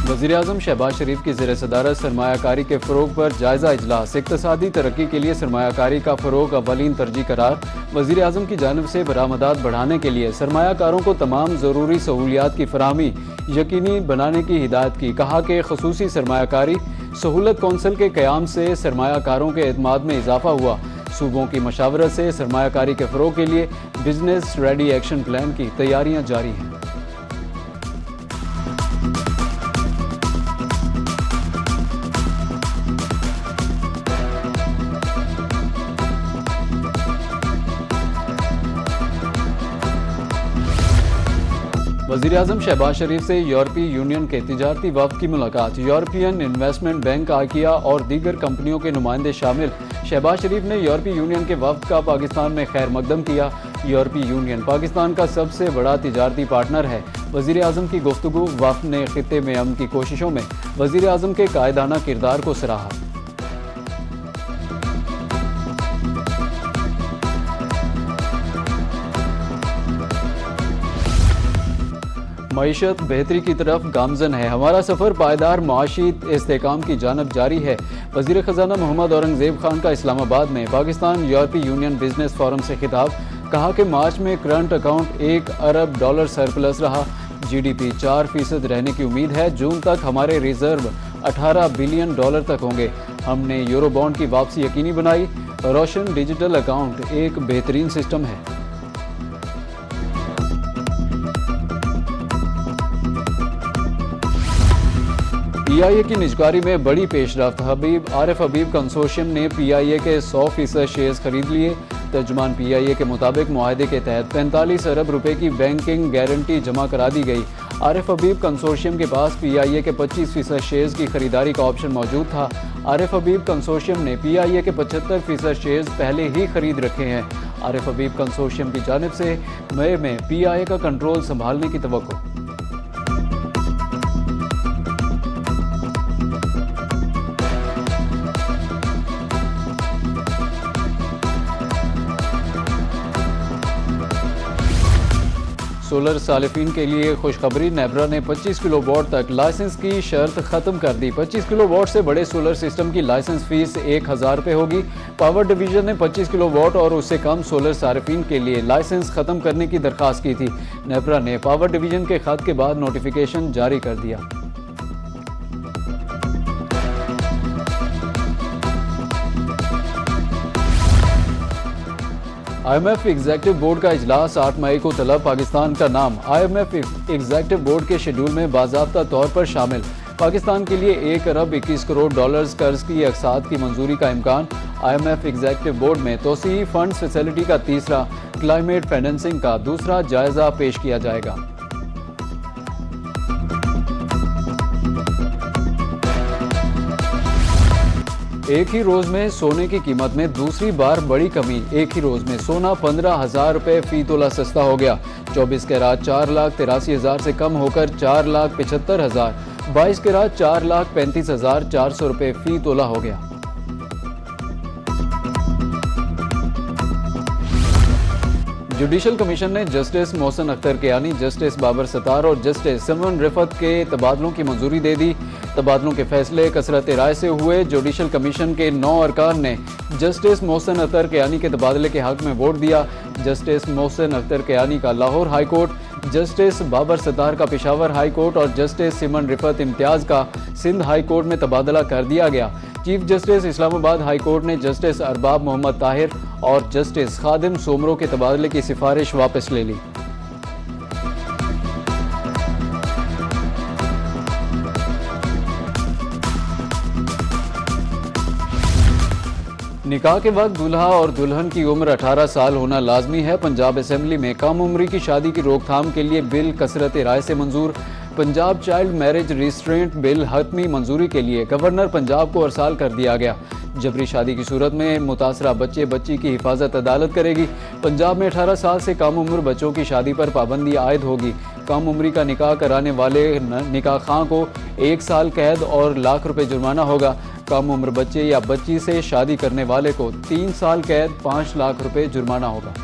वज़ीर-ए-आज़म शहबाज शरीफ की ज़ेर सदारत सरमायाकारी के फ़रोग़ पर जायज़ा इजलास। इक़्तिसादी तरक्की के लिए सरमायाकारी का फ़रोग़ अव्वलीन तरजीह करार। वज़ीर-ए-आज़म की जानिब से बरामदात बढ़ाने के लिए सरमायाकारों को तमाम ज़रूरी सहूलियात की फराहमी यकीनी बनाने की हिदायत की। कहा कि ख़ुसूसी सरमायाकारी सहूलत कौंसिल के क़याम से सरमायाकारों के एतमाद में इजाफ़ा हुआ। सूबों की मशावरत से सरमायाकारी के फ़रोग़ के लिए बिजनेस रेडी एक्शन प्लान की तैयारियाँ जारी हैं। वज़ीर-ए-आज़म शहबाज शरीफ से यूरोपीय यूनियन के तिजारती वफ़द की मुलाकात। यूरोपियन इन्वेस्टमेंट बैंक, आकिया और दीगर कंपनियों के नुमाइंदे शामिल। शहबाज शरीफ ने यूरोपीय यूनियन के वफ़द का पाकिस्तान में खैर मकदम किया। यूरोपीय यूनियन पाकिस्तान का सबसे बड़ा तिजारती पार्टनर है। वज़ीर-ए-आज़म की गुफ्तगू। वफ़द ने खित्ते में अमन की कोशिशों में वज़ीर-ए-आज़म के कायदाना किरदार को सराहा। मईशत बेहतरी की तरफ गामजन है। हमारा सफ़र पायदार माशी इस्तेहकाम की जानब जारी है। वज़ीर ख़जाना मोहम्मद औरंगज़ेब खान का इस्लामाबाद में पाकिस्तान यूरोपीय यूनियन बिजनेस फोरम से खिताब। कहा कि मार्च में करंट अकाउंट $1 अरब सरप्लस रहा। GDP 4% रहने की उम्मीद है। जून तक हमारे रिजर्व $18 बिलियन तक होंगे। हमने यूरो बॉन्ड की वापसी यकीनी बनाई। रोशन डिजिटल अकाउंट एक बेहतरीन सिस्टम है। PIA की निजकारी में बड़ी पेशरफ्त। आरिफ हबीब कंसोर्शियम ने PIA के 100% शेयर्स खरीद लिए। तर्जुमान PIA के मुताबिक मुआहदे के तहत 45 अरब रुपए की बैंकिंग गारंटी जमा करा दी गई। आरिफ हबीब कंसोर्शियम के पास PIA के 25% शेयर्स की खरीदारी का ऑप्शन मौजूद था। आरिफ हबीब कंसोर्शियम ने PIA के 75% शेयर्स पहले ही खरीद रखे हैं। आरिफ हबीब कंसोर्शियम की जानिब से मई में PIA का कंट्रोल संभालने की तवक्को। सोलर सालिफिन के लिए खुशखबरी। नेब्रा ने 25 किलोवाट तक लाइसेंस की शर्त खत्म कर दी। 25 किलोवाट से बड़े सोलर सिस्टम की लाइसेंस फीस 1000 रुपये होगी। पावर डिवीजन ने 25 किलोवाट और उससे कम सोलर सारिफिन के लिए लाइसेंस खत्म करने की दरख्वास्त की थी। नेब्रा ने पावर डिवीजन के खत के बाद नोटिफिकेशन जारी कर दिया। IMF एग्जीक्यूटिव बोर्ड का इजलास 8 मई को तलब। पाकिस्तान का नाम IMF एग्जीक्यूटिव बोर्ड के शेड्यूल में बाज़ाब्ता तौर पर शामिल। पाकिस्तान के लिए $1 अरब 21 करोड़ कर्ज की अक़सात की मंजूरी का इम्कान। IMF एग्जीक्यूटिव बोर्ड में तोसी फंड्स फैसिलिटी का तीसरा, क्लाइमेट फाइनेंसिंग का दूसरा जायजा पेश किया जाएगा। एक ही रोज में सोने की कीमत में दूसरी बार बड़ी कमी। एक ही रोज में सोना 15,000 रुपये फी तोला सस्ता हो गया। 24 कैरात 4,83,000 से कम होकर 4,75,000, 22 कैरात 4,35,400 रुपये फी तोला हो गया। जुडिशल कमीशन ने जस्टिस मोहसिन अख्तर कियानी, जस्टिस बाबर सत्तार और जस्टिस सिमन रिफत के तबादलों की मंजूरी दे दी। तबादलों के फैसले कसरत राय से हुए। जुडिशल कमीशन के 9 अरकान ने जस्टिस मोहसिन अख्तर कियानी के तबादले के हक में वोट दिया। जस्टिस मोहसिन अख्तर कियानी का Lahore high court, justice Babar Sattar का पेशावर हाई कोर्ट और जस्टिस सिमन रिफत इम्तियाज का सिंध हाई कोर्ट में तबादला कर दिया गया। Chief justice Islamabad high court ने जस्टिस अरबाब मोहम्मद ताहिर और जस्टिस खादिम सोमरो के तबादले की सिफारिश वापस ले ली। निकाह के वक्त दूल्हा और दुल्हन की उम्र 18 साल होना लाजमी है। पंजाब असेंबली में कम उम्री की शादी की रोकथाम के लिए बिल कसरत राय से मंजूर। Punjab child marriage restraint bill हतमी मंजूरी के लिए गवर्नर पंजाब को अरसाल कर दिया गया। जबरी शादी की सूरत में मुतासरा बच्चे बच्ची की हिफाजत अदालत करेगी। पंजाब में 18 साल से कम उम्र बच्चों की शादी पर पाबंदी आयद होगी। कम उम्री का निकाह कराने वाले निकाह खां को 1 साल कैद और ₹1,00,000 जुर्माना होगा। कम उम्र बच्चे या बच्ची से शादी करने वाले को 3 साल कैद, ₹5,00,000 जुर्माना होगा।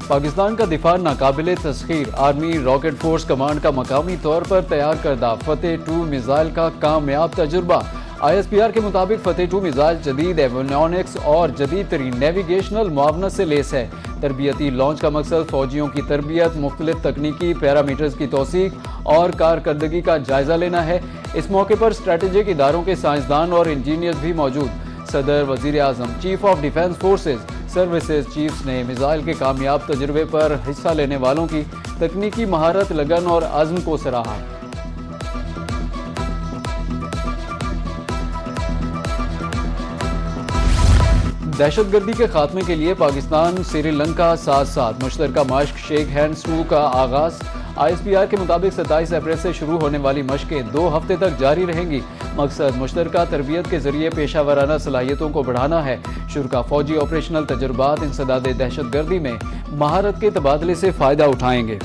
पाकिस्तान का दिफा नाकाबिले तस्खीर। आर्मी रॉकेट फोर्स कमांड का मकामी तौर पर तैयार करदा फतेह 2 मिसाइल का कामयाब तजुर्बा। ISPR के मुताबिक फतेह 2 मिसाइल जदीद एवियोनिक्स और जदीद तरीन नेविगेशनल मुआवनत से लेस है। तरबियती लॉन्च का मकसद फौजियों की तरबियत, मुख्तलिफ तकनीकी पैरामीटर्स की तौसीक और कारकर्दगी का जायजा लेना है। इस मौके पर स्ट्रेटेजिक इदारों के साइंसदान और इंजीनियर्स भी मौजूद। सदर, वजीर आजम, chief of defence forces services chiefs ने मिसाइल के कामयाब तजुर्बे पर हिस्सा लेने वालों की तकनीकी महारत, लगन और आज़म को सराहा। दहशतगर्दी के खात्मे के लिए पाकिस्तान श्रीलंका साथ साथ मुश्तरका मश्क शेक हैंड्स 2 का आगाज। ISPR के मुताबिक 27 अप्रैल से शुरू होने वाली मशकें 2 हफ्ते तक जारी रहेंगी। मकसद मुश्तरका तरबियत के जरिए पेशा वराना सलाहियतों को बढ़ाना है। शुरा फौजी ऑपरेशनल तजुर्बात इंसदाद दहशतगर्दी में महारत के तबादले से फ़ायदा उठाएंगे।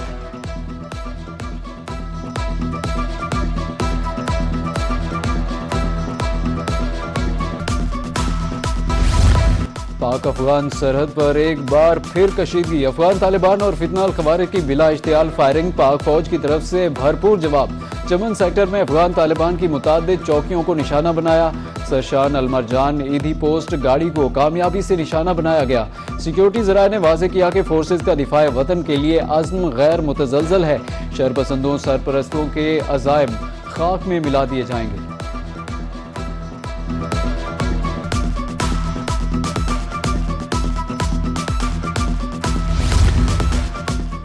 पाक अफगान सरहद पर एक बार फिर कशीदगी। अफगान तालिबान और फितना अल खवारिज की बिला इश्तियाल फायरिंग। पाक फौज की तरफ से भरपूर जवाब। चमन सेक्टर में अफगान तालिबान की मुतादिद चौकियों को निशाना बनाया। सरशान अलमरजान ईदी पोस्ट गाड़ी को कामयाबी से निशाना बनाया गया। सिक्योरिटी ज़राए ने वाज़े किया कि फोर्सेज का दिफाए वतन के लिए अज़्म गैर मुतज़लज़ल है। शरपसंदों सरपरस्तों के अज़ाइम खाक में मिला दिए जाएंगे।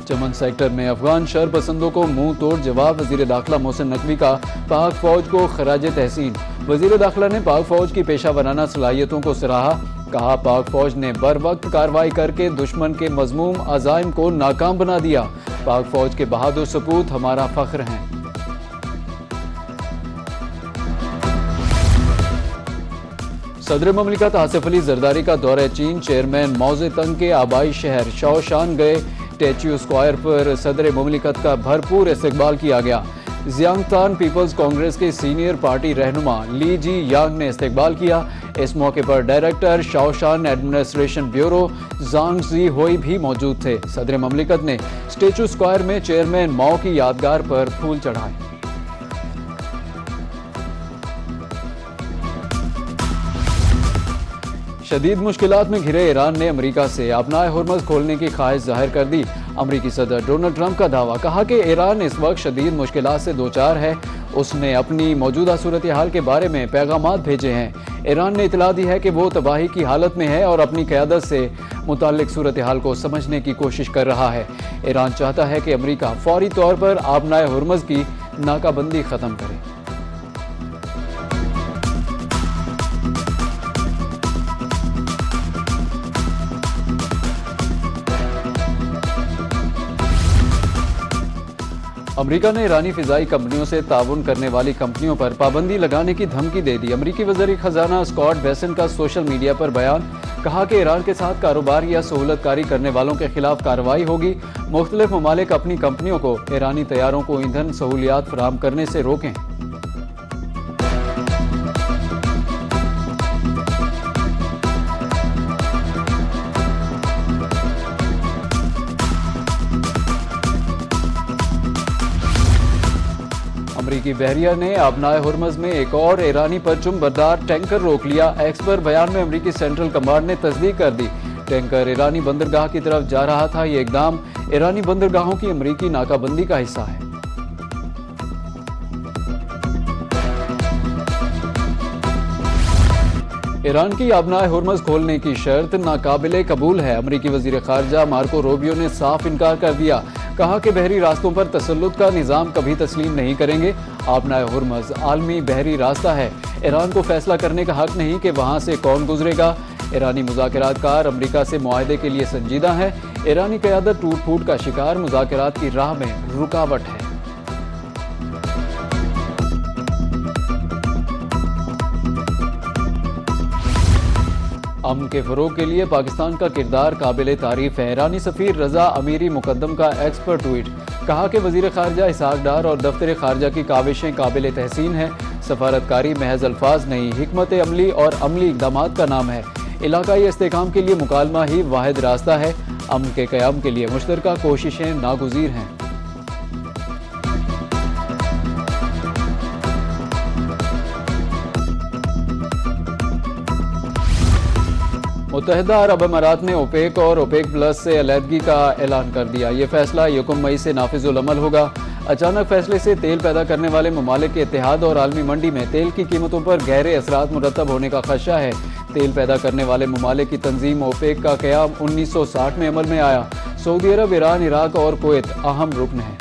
चमन सेक्टर में अफगान शरपसंदों को मुंह तोड़ जवाब। वजीर दाखिला मोहसिन नकवी का पाक फौज को खराज तहसीन। वजीर दाखिला ने पाक फौज की पेशा वराना सलाहियतों को सराहा। कहा, पाक फौज ने बर वक्त कार्रवाई करके दुश्मन के मजमूम अज़ाइम को नाकाम बना दिया। पाक फौज के बहादुर सपूत हमारा फख्र हैं। सदर ममलिकत आसिफ अली जरदारी का दौरा चीन। चेयरमैन मौजे तंग के आबाई शहर शाओशान गए। स्टैच्यू स्क्वायर पर सदर ममलिकत का भरपूर इस्तकबाल किया गया। जियांगतान पीपल्स कांग्रेस के सीनियर पार्टी रहनुमा ली जी यांग ने इस्तकबाल किया। इस मौके पर डायरेक्टर शाओशान एडमिनिस्ट्रेशन ब्यूरो जांग जी होई भी मौजूद थे। सदर ममलिकत ने स्टैच्यू स्क्वायर में चेयरमैन माओ की यादगार पर फूल चढ़ाए। शदीद मुश्किलात में घिरे ईरान ने अमेरिका से अपना हुर्मज़ खोलने की ख्वाहिश जाहिर कर दी। अमेरिकी सदर डोनाल्ड ट्रंप का दावा। कहा कि ईरान इस वक्त शदीद मुश्किलात से दो चार है। उसने अपनी मौजूदा सूरत हाल के बारे में पैगामात भेजे हैं। ईरान ने इतला दी है कि वो तबाही की हालत में है और अपनी क़यादत से मुताल्लिक सूरत हाल को समझने की कोशिश कर रहा है। ईरान चाहता है कि अमेरिका फौरी तौर पर अपना हुर्मज़ की नाकाबंदी ख़त्म करे। अमेरिका ने ईरानी फिजाई कंपनियों से ताउन करने वाली कंपनियों पर पाबंदी लगाने की धमकी दे दी। अमेरिकी वज़ीर खजाना स्कॉट बेसेंट का सोशल मीडिया पर बयान। कहा कि ईरान के साथ कारोबार या सहूलतकारी करने वालों के खिलाफ कार्रवाई होगी। मुख्तलिफ ममालिक अपनी कंपनियों को ईरानी तैयारों को ईंधन सहूलियात फराहम करने से रोकें। अमरीकी बहरिया ने अपनाए हुर्मज़ में एक और ईरानी परचम बरदार टैंकर रोक लिया। एक्स पर बयान में अमरीकी सेंट्रल कमांड ने तस्दीक कर दी। टैंकर ईरानी बंदरगाह की तरफ जा रहा था। ये इकदाम ईरानी बंदरगाहों की अमरीकी नाकाबंदी का हिस्सा है। ईरान की अपनाए हुर्मज़ खोलने की शर्त नाकाबिले कबूल है। अमरीकी वज़ीर ख़ारजा मार्को रूबियो ने साफ इनकार कर दिया। कहा कि बहरी रास्तों पर तसल्लुत का निज़ाम कभी तस्लीम नहीं करेंगे। अपनाए हुर्मज़ आलमी बहरी रास्ता है। ईरान को फैसला करने का हक नहीं कि वहाँ से कौन गुजरेगा। ईरानी मुज़ाकरातकार अमरीका से मुआहदे के लिए संजीदा है। ईरानी क़यादत टूट फूट का शिकार, मुज़ाकरात की राह में रुकावट है। अमन के फ़रोग़ के लिए पाकिस्तान का किरदार काबिल तारीफ़ है। ईरानी सफ़ीर रज़ा अमीरी मुकद्दम का एक्स पर ट्वीट। कहा कि वज़ीर ख़ारजा इसहाक़ डार और दफ्तर ख़ारजा की काविशें काबिल तहसीन है। सफारतकारी महज अल्फाज नहीं, हिकमत अमली और अमली इक़दामात का नाम है। इलाकाई इस्तेहकाम के लिए मुकालमा ही वाहिद रास्ता है। अमन के क़याम के लिए मुश्तरका कोशिशें नागुज़ीर हैं। मुत्तहिदा अरब अमारात ने ओपेक और ओपेक प्लस से अलहदगी का ऐलान कर दिया। ये फैसला 1 मई से नाफिजुल अमल होगा। अचानक फैसले से तेल पैदा करने वाले ममालिक के इत्तेहाद और आलमी मंडी में तेल की कीमतों पर गहरे असरात मुरतब होने का खदशा है। तेल पैदा करने वाले ममालिक की तंजीम ओपेक का क़याम 1960 में अमल में आया। सऊदी अरब, ईरान, इराक और कुवैत अहम रुकन हैं।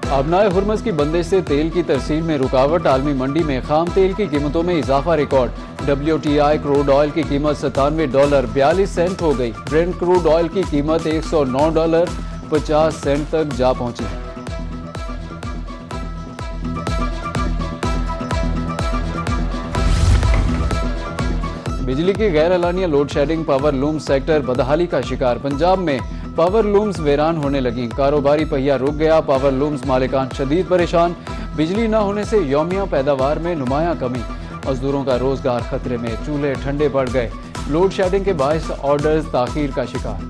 अबनाए हुर्मज़ की बंदिश से तेल की तरसील में रुकावट, आलमी मंडी में खाम तेल की कीमतों में इजाफा रिकॉर्ड। WTI क्रूड ऑयल की कीमत $97.42 हो गई। ब्रेंट क्रूड ऑयल की कीमत $109.50 तक जा पहुंची। बिजली की गैर एलानिया load shedding, power loom sector बदहाली का शिकार। पंजाब में पावर लूम्स वीरान होने लगी। कारोबारी पहिया रुक गया। पावर लूम्स मालिकान शदीद परेशान। बिजली न होने से यौमिया पैदावार में नुमाया कमी। मजदूरों का रोजगार खतरे में। चूल्हे ठंडे पड़ गए। लोड शेडिंग के बायस ऑर्डर्स ताखीर का शिकार।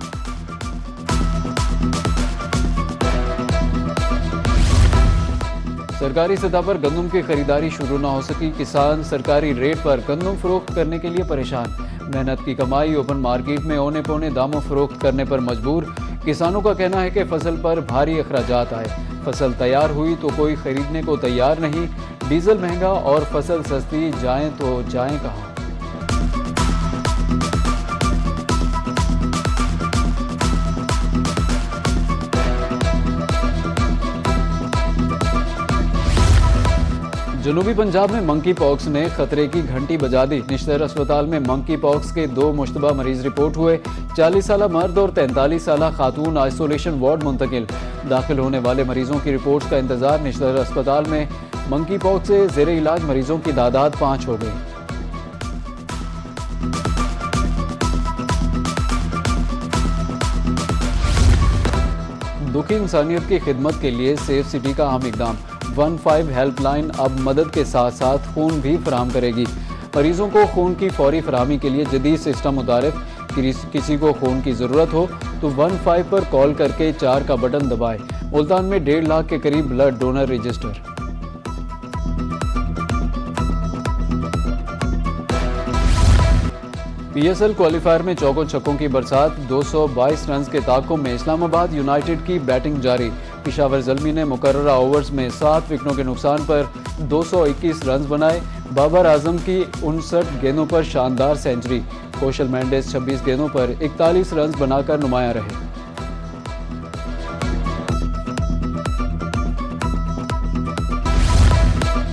सरकारी सतह पर गंदम की खरीदारी शुरू न हो सकी। किसान सरकारी रेट पर गंदम फरोख्त करने के लिए परेशान। मेहनत की कमाई ओपन मार्केट में औने पौने दामों फरोख्त करने पर मजबूर। किसानों का कहना है कि फसल पर भारी अखराजात आए। फसल तैयार हुई तो कोई खरीदने को तैयार नहीं। डीजल महंगा और फसल सस्ती, जाएं तो जाएं कहाँ। जनूबी पंजाब में मंकी पॉक्स ने खतरे की घंटी बजा दी। निश्तर अस्पताल में मंकी पॉक्स के 2 मुश्तबा मरीज रिपोर्ट हुए। 40 साला मर्द और 43 साला खातून आइसोलेशन वार्ड मुंतकिल। दाखिल होने वाले मरीजों की रिपोर्ट्स का इंतजार। निश्तर अस्पताल में मंकी पॉक्स से जेर इलाज मरीजों की तादाद 5 हो गई। दुखी इंसानियत की खिदमत के लिए सेफ सिटी का अहम इकदाम। 15 हेल्पलाइन अब मदद के साथ साथ खून भी फराहम करेगी। मरीजों को खून की फौरी फराहमी के लिए जदीद सिस्टम मुतारिफ। किसी को खून की ज़रूरत हो तो 15 पर कॉल करके 4 का बटन दबाएं। मुल्तान में 1.5 लाख के करीब blood donor register. PSL qualifier में चौकों छक्कों की बरसात। 222 रन के ताक़ुब में इस्लामाबाद यूनाइटेड की बैटिंग जारी। पेशावर ज़ल्मी ने मुकर्ररा ओवर्स में 7 विकेटों के नुकसान पर 221 रन बनाए। बाबर आजम की 59 गेंदों पर शानदार सेंचुरी। कौशल मेंडिस 26 गेंदों पर 41 रन बनाकर नुमाया रहे।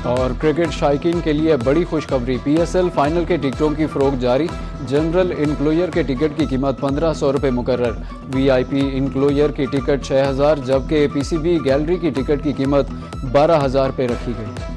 और क्रिकेट शायकीन के लिए बड़ी खुशखबरी। PSL फाइनल के टिकटों की फरोख्त जारी। जनरल इनक्लोजर के टिकट की कीमत 1500 रुपये मुकर्रर। VIP इनक्लोजर की टिकट 6000, जबकि PCB गैलरी की टिकट की कीमत 12000 रुपये रखी गई।